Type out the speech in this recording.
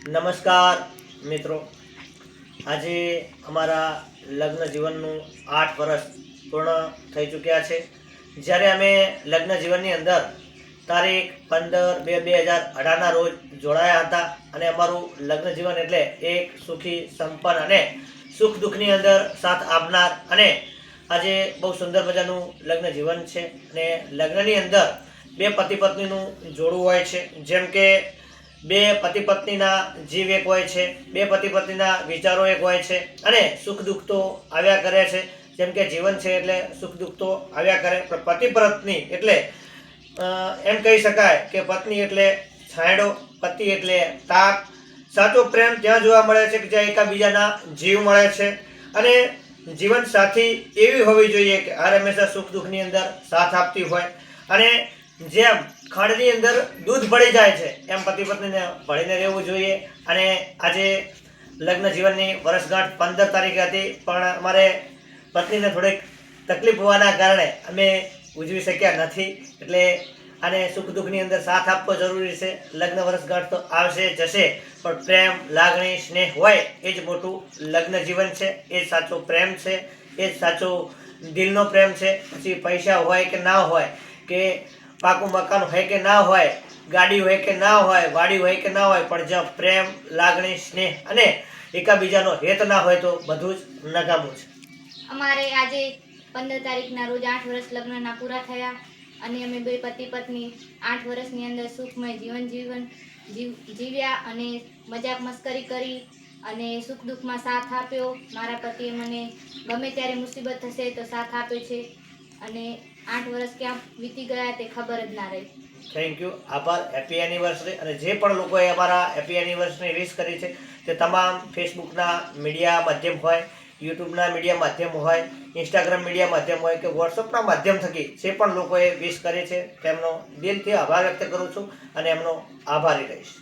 નમસ્કાર મિત્રો, આજે અમારા લગ્ન જીવનનું 8 વર્ષ પૂર્ણ થઈ ચૂક્યા છે. જ્યારે અમે લગ્ન જીવનની અંદર તારીખ 15/2/2018ના રોજ જોડાયા હતા અને અમારું લગ્ન જીવન એટલે એક સુખી, સંપન્ન અને સુખ દુઃખની અંદર સાથ આપનાર અને આજે બહુ સુંદર મજાનું લગ્ન જીવન છે. અને લગ્નની અંદર બે પતિ પત્નીનું જોડું હોય છે. જેમ કે બે પતિ પત્નીના જીવ એક હોય છે, બે પતિ પત્નીના વિચારો એક હોય છે અને સુખ દુઃખ તો આવ્યા કરે છે. જેમ કે જીવન છે એટલે સુખ દુઃખ તો આવ્યા કરે, પણ પતિ પત્ની એટલે એમ કહી શકાય કે પત્ની એટલે છાંયડો, પતિ એટલે તાક. સાચો પ્રેમ ત્યાં જોવા મળે છે કે જ્યાં એકાબીજાના જીવ મળે છે. અને જીવન સાથી એવી હોવી જોઈએ કે હર હંમેશા સુખ દુઃખની અંદર સાથ આપતી હોય. અને જેમ ખાંડની અંદર દૂધ ભળી જાય છે એમ પતિ પત્નીને ભળીને રહેવું જોઈએ. અને આજે લગ્ન જીવનની વર્ષગાંઠ 15 તારીખે હતી, પણ અમારે પત્નીને થોડીક તકલીફ હોવાના કારણે અમે ઉજવી શક્યા નથી. એટલે આને સુખ દુઃખની અંદર સાથ આપવો જરૂરી છે. લગ્ન વર્ષગાંઠ તો આવશે જશે, પણ પ્રેમ, લાગણી, સ્નેહ હોય એ જ મોટું લગ્ન જીવન છે. એ જ સાચો પ્રેમ છે, એ જ સાચો દિલનો પ્રેમ છે. પછી પૈસા હોય કે ના હોય, કે પાકું મકાન હોય કે ના હોય, ગાડી હોય કે ના હોય, વાડી હોય કે ના હોય, પણ જ્યાં પ્રેમ, લાગણી, સ્નેહ અને એકાબીજાનો હેત ના હોય તો બધું જ નકામું છે. અમારે આજે 15 તારીખના રોજ 8 વર્ષ લગ્નના પૂરા થયા અને અમે બે પતિ પત્ની 8 વર્ષની અંદર સુખમય જીવન જીવ્યા અને મજાક મસ્કરી કરી અને સુખ દુઃખમાં સાથ આપ્યો. મારા પતિએ મને ગમે ત્યારે મુસીબત થશે તો સાથ આપ્યો છે અને 8 વર્ષ ક્યાં વીતી ગયા તે ખબર જ ના રહી. થેન્ક યુ, આભાર. Happy anniversary. અને જે પણ લોકોએ અમારા હેપી એનિવર્સરી વિશ કરી છે તે તમામ ફેસબુકના મીડિયા માધ્યમ હોય, યુટ્યુબના મીડિયા માધ્યમ હોય, ઇન્સ્ટાગ્રામ મીડિયા માધ્યમ હોય કે વોટ્સઅપના માધ્યમ થકી જે પણ લોકોએ વિશ કરી છે તેમનો દિલથી આભાર વ્યક્ત કરું છું અને એમનો આભારી રહીશ.